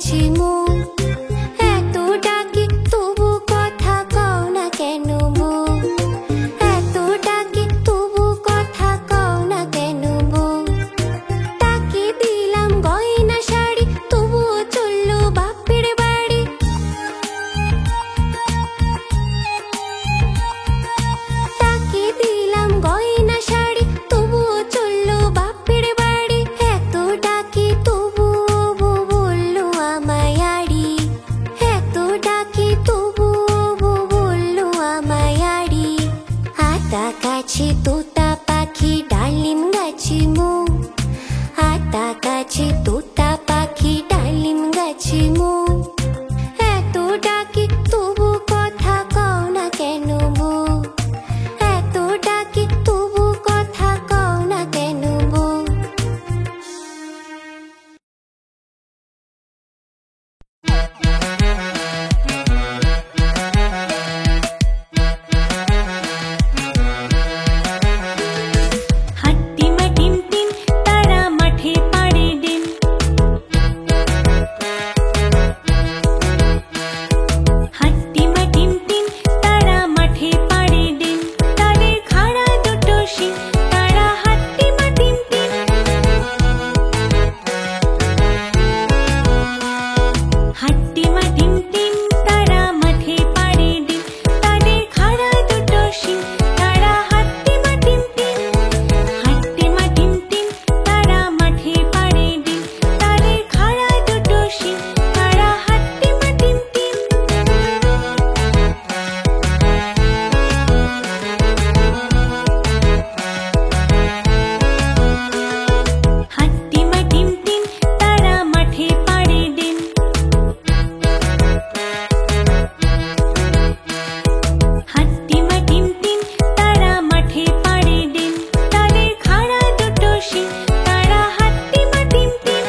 গেছি মুখ, এত ডাকি তবু কথা কও না কেন মুখ, এত ডাকি তবু কথা কও না কেন মুখ। তাকে দিলাম গয়না শাড়ি তবুও চললো বাপের বাড়ি, তাকে দিলাম গয়না শাড়ি তবুও চললো বাপের বাড়ি। এত ডাকি তবুও বললো আমায় আড়ি, এত ডাকি তবুও বললো আমায় আড়ি। আতা গাছে তোতা পাখি ডালিম গাছে মুখ, আতা গাছে তোতা পাখি ডালিম গাছে মুখ। এত ডাকি তবু কথা কও না কেন মুখ, এত ডাকি তবু কথা কও না কেন মুখ। হাট্টিমা টিম টিম তারা মাঠে পাড়ে ডিম, হাট্টিমা টিম টিম তারা মাঠে পাড়ে ডিম। তাদের খাড়া দুটো শিং, তারা হাট্টিমা টিম টিম। হাট্টিমা টিম টিম তারা মাঠে পাড়ে ডিম, তাদের খাড়া দুটো শিং, তারা হাট্টিমা টিম টিম। হাট্টিমা টিম টিম তারা মাঠে পাড়ে ডিম, তাদের খাড়া দুটো শিং, তারা হাট্টিমা টিম টিম। হাট্টিমা টিম টিম তারা মাঠে পাড়ে ডিম, হাট্টিমা টিম টিম তারা মাঠে পাড়ে ডিম, তাদের খাড়া দুটো শিং, তারা হাট্টিমা টিম টিম।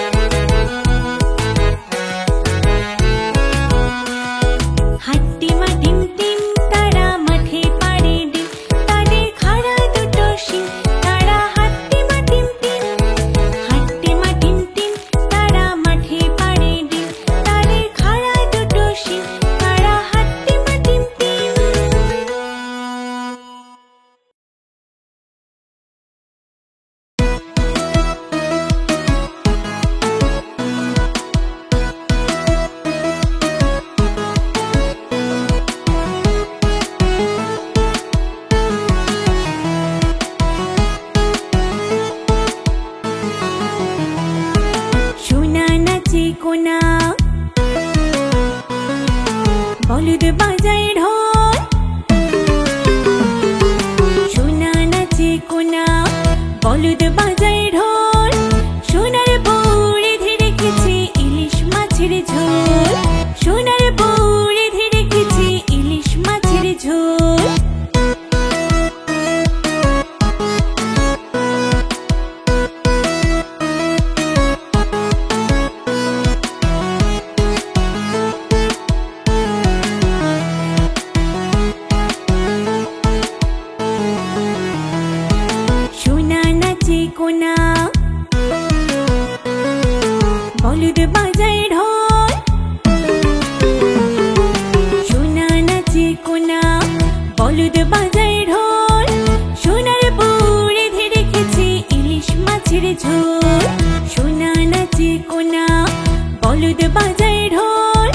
হাট্টিমা টিম টিম তারা মাঠে পাড়ে ডিম, তাদের খাড়া দুটো শিং, তারা হাট্টিমা টিম টিম। হাট্টিমা টিম টিম তারা মাঠে পাড়ে ডিম, তাদের খাড়া দুটো শিং, তারা হাট্টিমা টিম টিম। সোনা নাচে কোনা, বলদ বাজায় ঢোল। সোনা নাচে কোনা, বলদ বাজায় ঢোল। সোনার বউড়ে ধীরে খেছে ইলিশ মাছের ঝোল, সোনার বউড়ে ধীরে খেছে ইলিশ মাছের ঝোল। সোনা নাচে কোনা, বলদ বাজায় ঢোল। সোনা নাচে কোনা, বলদ বাজায় ঢোল। সোনার বউড়ে ধীরে খেছে ইলিশ মাছের ঝোল, সোনা নাচে কোনা, বলদ বাজায় ঢোল।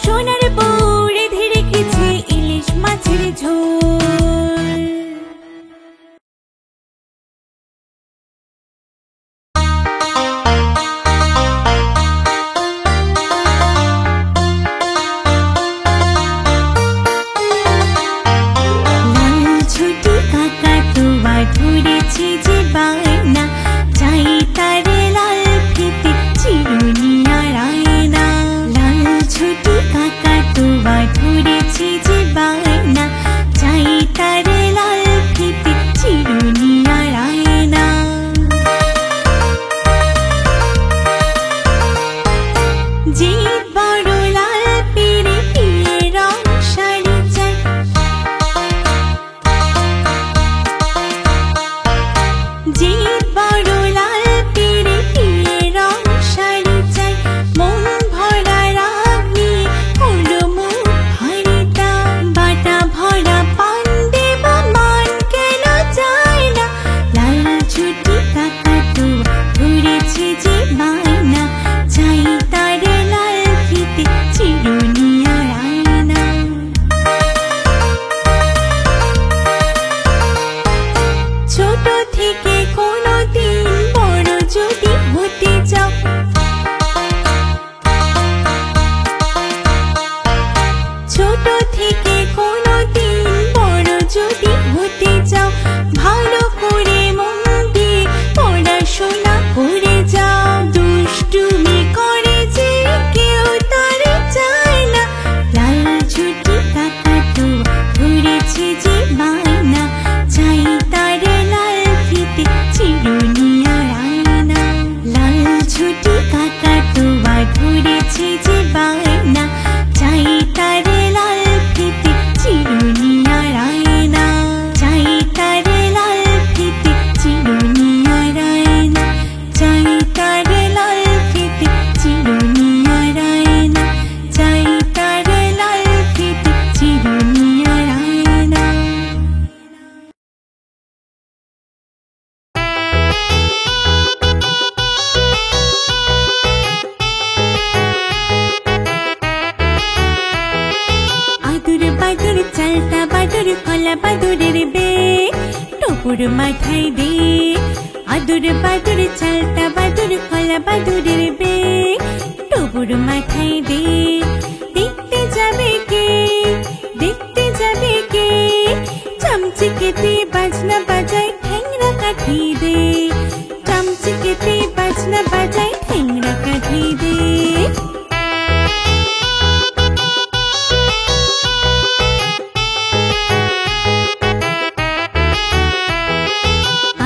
সোনার বউড়ে ধীরে খেছে ইলিশ মাছের ঝোল। লাল ছোটি কাকাতুয়া ধরেছে যে বায়না, চাই তারে লাল ফিতে চিরুনি আর আয়না। ছোট থেকে কোনোদিন বড় যদি হতে চাও, ভালো করে মন দিয়ে পড়াশোনা করে যাও। দুষ্টুমি করে যে কেউ তার চায় না, লাল ঝুঁটি কাকাতুয়া ধরেছে যে বায়না, চাই তার লাল ফিতে চিরুনি আর আয়না। লাল ঝুঁটি কাকাতুয়া ধরেছে যে বায়না, চাই তার লাল ফিতে চিরুনি আর আয়না, চাই তার লাল ফিতে চিরুনি আর আয়না, চাই তার লাল ফিতে চিরুনি আর আয়না, চাই তার লাল ফিতে চিরুনি আর আয়না। আদুর বাদুর চালতা বাদুর কলা বাদুরের বে, টপুর মাথায় দে। আদুর বাদুর চালতা বাদুর কলা বাদুরের বে, টপুর মাথায় দে। দেখতে যাবে কে, দেখতে যাবে কে, চামচিকেতে বাজনা বাজায় ঠ্যাংরা কাঠি দে, চামচিকেতে বাজনা বাজায় ঠ্যাংরা কাঠি দে।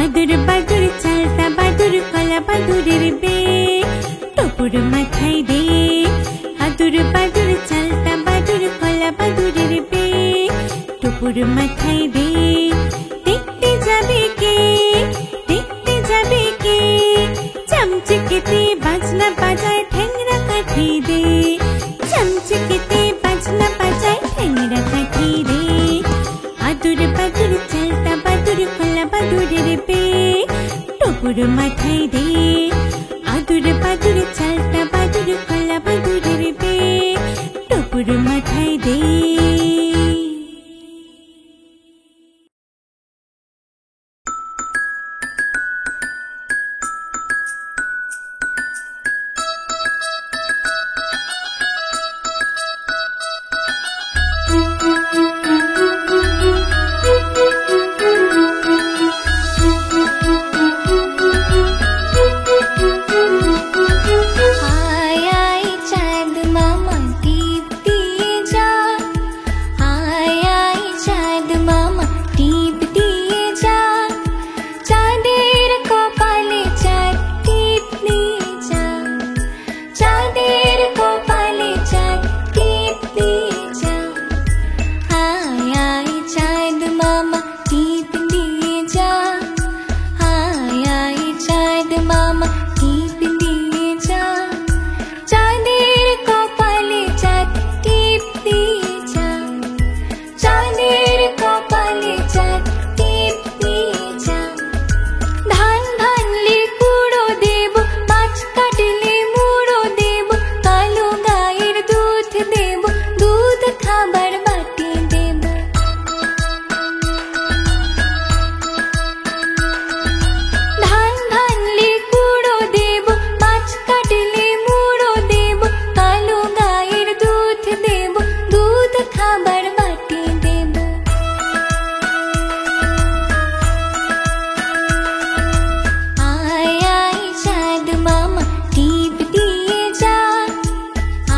আদুর বাদুর চালতা বাদুর কলা বাদুরের বে, টপুর মাথায় দে। আদুর বাদুর চালতা বাদুর কলা বাদুরের বে, টপুর মাথায় দে। দেখতে যাবে কে, দেখতে যাবে কে, চামচিকেতে বাজনা বাজায় ঠ্যাংরা কাঠি দে, চামচিকেতে বাজনা বাজায় ঠ্যাংরা কাঠি দে। আদুর বাদুর চালতা বাদুর কলা বাদুরের বে, টপুর মাথায় দে। আদুর বাদুর চালতা বাদুর কলা বাদুরের বে, টপুর মাথায় দে। আয় আয় চাঁদ মামা টিপ দিয়ে যা, আয় আয় চাঁদ মামা টিপ দিয়ে যা, চাঁদের কপালে চাঁদ টিপ দিয়ে যা, চাঁদের কপালে চাঁদ টিপ দিয়ে যা। আয় আয় চাঁদ মামা টিপ দিয়ে যা, আয় আয় চাঁদ মামা টিপ দিয়ে যা, চাঁদের কপালে চাঁদ টিপ দিয়ে যা, চাঁদের কপালে চাঁদ টিপ দিয়ে যা। ধান ভানলে কুড়ো দেব, মাছ কাটলে মুড়ো দেব, কালো গায়ের দুধ দেব, দুধ খাবার বাটি দেব। ধান ভানলে কুড়ো দেব, মাছ কাটলে মুড়ো দেব, কালো গায়ের দুধ দেব, দুধ খাবার বাটি দেব। আয় আয় চাঁদ মামা টিপ দিয়ে যা,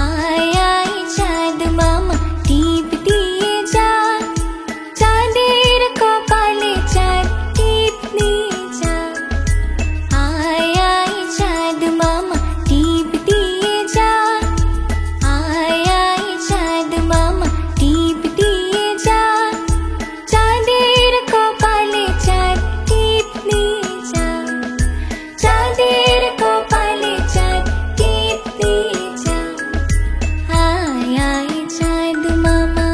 আয় আয় চাঁদ মামা টিপ দিয়ে যা, চাঁদের কপালে চাঁদ টিপ দিয়ে যা। আয় আয় চাঁদ মামা টিপ দিয়ে যা, আয় আয় চাঁদ মামা টিপ দিয়ে যা, চাঁদের কপালে চাঁদ টিপ দিয়ে যা, চাঁদের কপালে চাঁদ টিপ দিয়ে যা। আয় আয় চাঁদ মামা।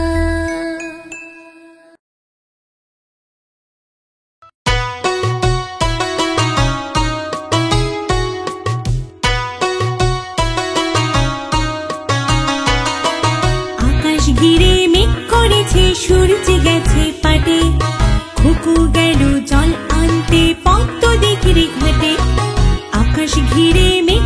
আকাশ ঘিরে মেঘ করেছে, সূর্য গেছে পাটে, খুকু গেল জল আনতে পদ্ম দিঘির ঘাটে। আকাশ ঘিরে মেঘ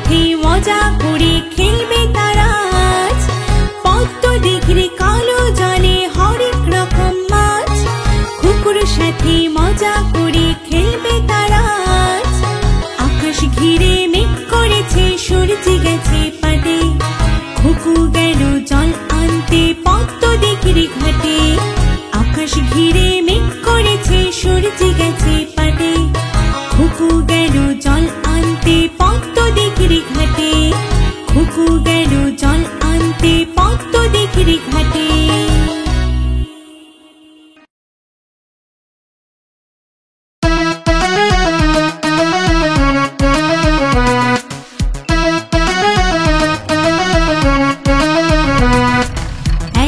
সাথে মজা করে খেলবে তারা আজ। পদ্ম দিঘির কালো জলে হরেক রকম মাছ, কুকুরের সাথে মজা করে খেলবে তারা আজ। আকাশ ঘিরে মেঘ করেছে, সূর্য গেছে পাটে, খুকু গেল জল আনতে পদ্ম দিঘির ঘাটে। আকাশ ঘিরে মেঘ করেছে, সূর্য গেছে পাটে, খুকু গেল জল আনতে পদ্ম দিঘির ঘাটে, খুকু গেল জল আনতে পদ্ম দিঘির ঘাটে।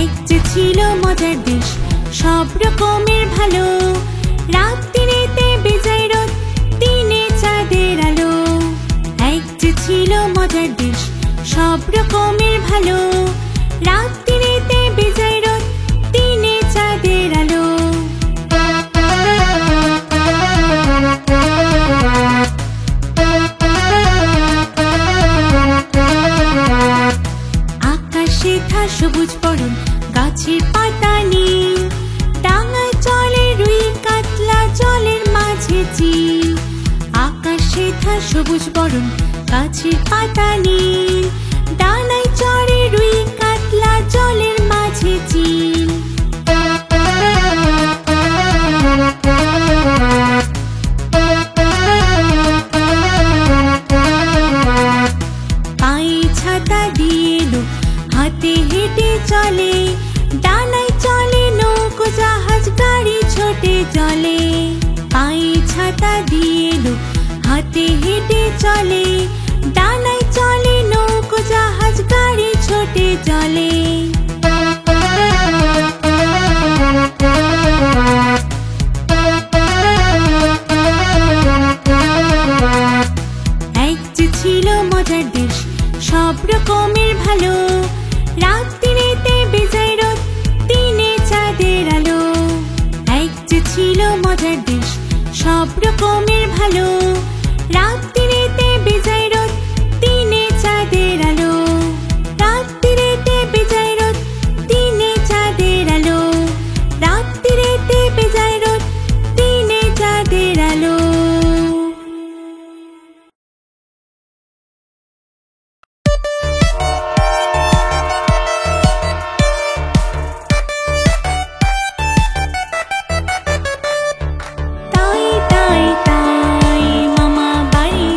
এক যে ছিল মজার দেশ, সব রকমের ভালো, রাত্রিতে বেজায় রোদ, দিনে চাঁদের আলো। এক যে ছিল মজার দেশ, সব রকমের ভালো, রাত্রিতে বেজায় রোদ, দিনে চাঁদের আলো। আকাশে থা সবুজ বরণ, গাছের পাতা নীল, ডাঙায় চলে রুই কাতলা, জলের মাঝে চিল। আকাশে থা সবুজ বরণ, গাছের পাতা নীল, ডানায় চড়ে রুই কাতলা, জলের মাঝে চিল। পায়ে ছাতা দিয়ে লোক হাতে হেঁটে চলে, ডানায় চলে নৌকো জাহাজ, গাড়ি ছোটে জলে। পায়ে ছাতা দিয়ে লোক হাতে হেঁটে চলে, ডানায় চলে নৌকো জাহাজ, গাড়ি ছোটে জলে। এক যে ছিল মজার দেশ, সব রকমের ভালো, রাত্রিতে বেজায় রোদ, দিনে চাঁদের আলো। এক যে ছিল মজার দেশ, সব রকমের ভালো, রাত্রিতে বেজায় রোদ, দিনে চাঁদের আলো। রাত্রিতে বেজায় রোদ, দিনে চাঁদের আলো, রাত্রিতে বেজায় রোদ, দিনে চাঁদের আলো। তাই তাই তাই মামা বাড়ি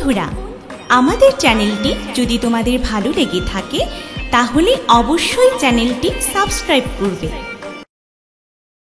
বন্ধুরা, আমাদের চ্যানেলটি যদি তোমাদের ভালো লেগে থাকে তাহলে অবশ্যই চ্যানেলটি সাবস্ক্রাইব করবে।